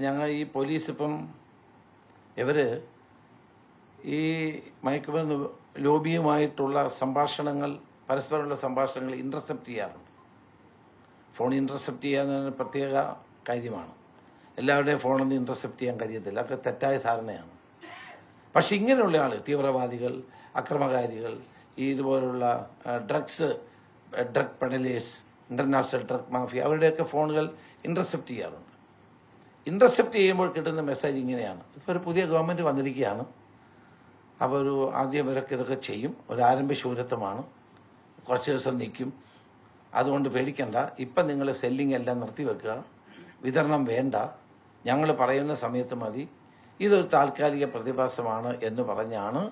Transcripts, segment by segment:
ഞങ്ങൾ ഈ പോലീസ് ഇപ്പം ഇവര് ഈ മയക്കുമരുന്ന് ലോബിയുമായിട്ടുള്ള സംഭാഷണങ്ങൾ, പരസ്പരമുള്ള സംഭാഷണങ്ങൾ ഇന്റർസെപ്റ്റ് ചെയ്യാറുണ്ട്. ഫോൺ ഇന്റർസെപ്റ്റ് ചെയ്യാൻ പ്രത്യേക കാര്യമാണ്. എല്ലാവരുടെയും ഫോണൊന്നും ഇന്റർസെപ്റ്റ് ചെയ്യാൻ കഴിയത്തില്ല. അതൊക്കെ തെറ്റായ ധാരണയാണ്. പക്ഷെ ഇങ്ങനെയുള്ള ആൾ, തീവ്രവാദികൾ, അക്രമകാരികൾ, ഈ ഇതുപോലുള്ള drug peddlers, international drug mafia, അവരുടെയൊക്കെ ഫോണുകൾ ഇന്റർസെപ്റ്റ് ചെയ്യാറുണ്ട്. ഇന്റർസെപ്റ്റ് ചെയ്യുമ്പോൾ കിട്ടുന്ന മെസ്സേജ് ഇങ്ങനെയാണ്: ഇപ്പോൾ ഒരു പുതിയ ഗവൺമെന്റ് വന്നിരിക്കുകയാണ്, അപ്പോൾ ആദ്യം ഇവരൊക്കെ ഇതൊക്കെ ചെയ്യും, ഒരു ആരംഭ ശൂരത്വമാണ്, കുറച്ച് ദിവസം നിൽക്കും, അതുകൊണ്ട് പേടിക്കണ്ട, ഇപ്പം നിങ്ങൾ സെല്ലിംഗ് എല്ലാം നിർത്തിവെക്കുക, വിതരണം വേണ്ട, ഞങ്ങൾ പറയുന്ന സമയത്ത് മതി, ഇതൊരു താൽക്കാലിക പ്രതിഭാസമാണ് എന്ന് പറഞ്ഞാണ്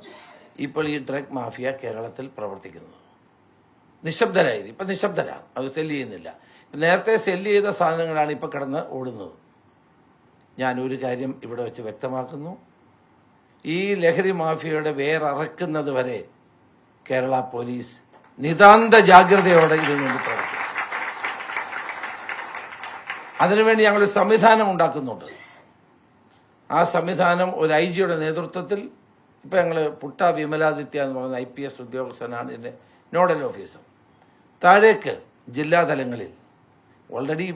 ഇപ്പോൾ ഈ ഡ്രഗ് മാഫിയ കേരളത്തിൽ പ്രവർത്തിക്കുന്നത്. നിശബ്ദരായി, ഇപ്പം നിശബ്ദരാണ്, അത് സെല്ല് ചെയ്യുന്നില്ല. നേരത്തെ സെല്ല് ചെയ്ത സാധനങ്ങളാണ് ഇപ്പം കിടന്ന് ഓടുന്നത്. ഞാൻ ഒരു കാര്യം ഇവിടെ വെച്ച് വ്യക്തമാക്കുന്നു: ഈ ലഹരി മാഫിയയുടെ വേരറക്കുന്നത് വരെ കേരള പോലീസ് നിതാന്ത ജാഗ്രതയോടെ ഇതിനു വേണ്ടി പ്രവർത്തിക്കും. അതിനുവേണ്ടി ഞങ്ങൾ സംവിധാനം ഉണ്ടാക്കുന്നുണ്ട്. ആ സംവിധാനം ഒരു IG-യുടെ നേതൃത്വത്തിൽ, ഇപ്പം ഞങ്ങൾ പുട്ട വിമലാദിത്യ എന്ന് പറയുന്ന IPS ഉദ്യോഗസ്ഥനാണ് ഇതിന്റെ നോഡൽ ഓഫീസർ. താഴേക്ക് ജില്ലാതലങ്ങളിൽ ഓൾറെഡി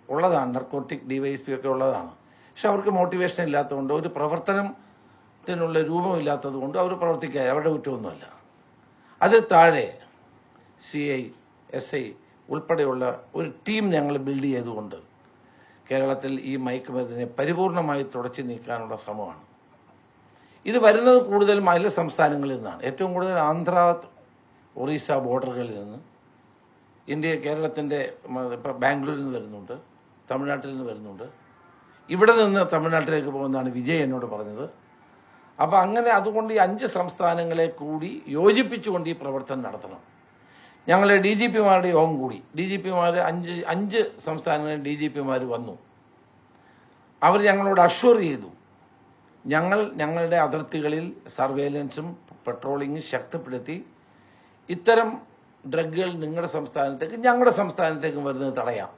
ഉള്ളതാണ്, നർക്കോട്ടിക് DYSP ഒക്കെ ഉള്ളതാണ്. പക്ഷെ അവർക്ക് മോട്ടിവേഷൻ ഇല്ലാത്തതുകൊണ്ട്, ഒരു പ്രവർത്തനത്തിനുള്ള രൂപമില്ലാത്തത് കൊണ്ട് അവർ പ്രവർത്തിക്കുക, അവരുടെ കുറ്റമൊന്നുമല്ല. അത് താഴെ CI, SI ഉൾപ്പെടെയുള്ള ഒരു ടീം ഞങ്ങൾ ബിൽഡ് ചെയ്തുകൊണ്ട് കേരളത്തിൽ ഈ മയക്കുമരുന്നിനെ പരിപൂർണമായി തുടച്ചു നീക്കാനുള്ള ശ്രമമാണ്. ഇത് വരുന്നത് കൂടുതലും അയൽ സംസ്ഥാനങ്ങളിൽ നിന്നാണ്. ഏറ്റവും കൂടുതൽ ആന്ധ്ര, ഒറീസ ബോർഡറുകളിൽ നിന്ന്, കേരളത്തിന്റെ ബാംഗ്ലൂരിൽ നിന്ന് വരുന്നുണ്ട്, തമിഴ്നാട്ടിൽ നിന്ന് വരുന്നുണ്ട്. ഇവിടെ നിന്ന് തമിഴ്നാട്ടിലേക്ക് പോകുന്നതാണ് വിജയ് എന്നോട് പറഞ്ഞത്. അപ്പൊ അങ്ങനെ അതുകൊണ്ട് ഈ 5 സംസ്ഥാനങ്ങളെ കൂടി യോജിപ്പിച്ചുകൊണ്ട് ഈ പ്രവർത്തനം നടത്തണം. ഞങ്ങളെ DGP-മാരുടെ യോഗം കൂടി, DGP-മാർ 5 സംസ്ഥാനങ്ങളിൽ DGP-മാർ വന്നു. അവർ ഞങ്ങളോട് അഷ്വർ ചെയ്തു, ഞങ്ങളുടെ അതിർത്തികളിൽ സർവേലൻസും പെട്രോളിങ്ങും ശക്തിപ്പെടുത്തി ഇത്തരം ഡ്രഗുകൾ നിങ്ങളുടെ സംസ്ഥാനത്തേക്ക്, ഞങ്ങളുടെ സംസ്ഥാനത്തേക്കും വരുന്നത് തടയാം.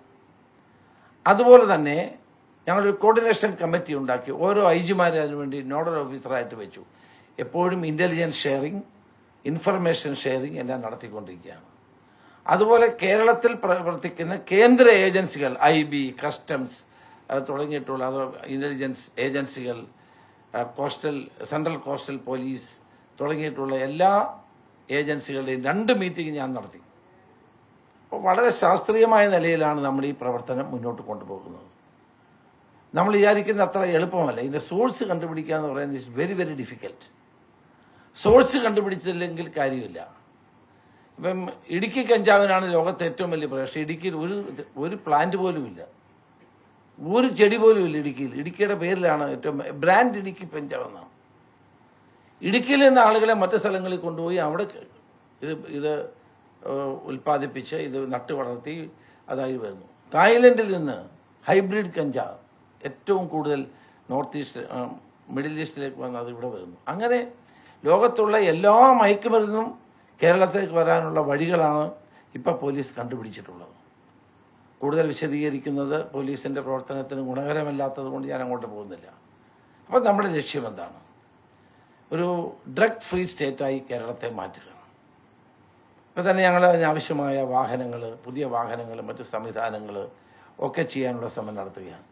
അതുപോലെ തന്നെ ഞങ്ങളൊരു കോർഡിനേഷൻ കമ്മിറ്റി ഉണ്ടാക്കി, ഓരോ IG-മാരെ അതിനുവേണ്ടി നോഡൽ ഓഫീസറായിട്ട് വെച്ചു. എപ്പോഴും ഇന്റലിജൻസ് ഷെയറിംഗ്, ഇൻഫർമേഷൻ ഷെയറിംഗ് എല്ലാം നടത്തിക്കൊണ്ടിരിക്കുകയാണ്. അതുപോലെ കേരളത്തിൽ പ്രവർത്തിക്കുന്ന കേന്ദ്ര ഏജൻസികൾ, IB, കസ്റ്റംസ് തുടങ്ങിയിട്ടുള്ള ഇന്റലിജൻസ് ഏജൻസികൾ, സെൻട്രൽ കോസ്റ്റൽ പോലീസ് തുടങ്ങിയിട്ടുള്ള എല്ലാ ഏജൻസികളുടെയും 2 മീറ്റിംഗ് ഞാൻ നടത്തി. അപ്പോൾ വളരെ ശാസ്ത്രീയമായ നിലയിലാണ് നമ്മൾ ഈ പ്രവർത്തനം മുന്നോട്ട് കൊണ്ടുപോകുന്നത്. നമ്മൾ വിചാരിക്കുന്ന അത്ര എളുപ്പമല്ല. ഇതിന്റെ സോഴ്സ് കണ്ടുപിടിക്കുക എന്ന് പറയുന്നത് it's very very difficult. Source കണ്ടുപിടിച്ചില്ലെങ്കിൽ കാര്യമില്ല. ഇപ്പം ഇടുക്കി കഞ്ചാവിനാണ് ലോകത്തെ ഏറ്റവും വലിയ പ്രശ്നം. പക്ഷേ ഇടുക്കിയിൽ ഒരു പ്ലാന്റ് പോലും ഇല്ല, ഒരു ചെടി പോലും ഇല്ല ഇടുക്കിയിൽ. ഇടുക്കിയുടെ പേരിലാണ് ഏറ്റവും ബ്രാൻഡ് ഇടുക്കി കഞ്ചാവ് എന്നാണ്. ഇടുക്കിയിൽ നിന്ന് ആളുകളെ മറ്റു സ്ഥലങ്ങളിൽ കൊണ്ടുപോയി അവിടെ ഇത് ഉൽപ്പാദിപ്പിച്ച് ഇത് നട്ടു വളർത്തി അതായി വരുന്നു. തായ്ലൻഡിൽ നിന്ന് ഹൈബ്രിഡ് കഞ്ചാവ് ഏറ്റവും കൂടുതൽ നോർത്ത് ഈസ്റ്റ്, മിഡിൽ ഈസ്റ്റിലേക്ക് വന്ന് അത് ഇവിടെ വരുന്നു. അങ്ങനെ ലോകത്തുള്ള എല്ലാ മയക്കുമരുന്നും കേരളത്തിലേക്ക് വരാനുള്ള വഴികളാണ് ഇപ്പം പോലീസ് കണ്ടുപിടിച്ചിട്ടുള്ളത്. കൂടുതൽ വിശദീകരിക്കുന്നത് പോലീസിന്റെ പ്രവർത്തനത്തിന് ഗുണകരമല്ലാത്തത് കൊണ്ട് ഞാൻ അങ്ങോട്ട് പോകുന്നില്ല. അപ്പം നമ്മുടെ ലക്ഷ്യം എന്താണ്? ഒരു ഡ്രഗ് ഫ്രീ സ്റ്റേറ്റായി കേരളത്തെ മാറ്റുക. ഇപ്പം തന്നെ ഞങ്ങൾ അതിനാവശ്യമായ വാഹനങ്ങൾ, പുതിയ വാഹനങ്ങൾ, മറ്റു സംവിധാനങ്ങൾ ഒക്കെ ചെയ്യാനുള്ള ശ്രമം നടത്തുകയാണ്.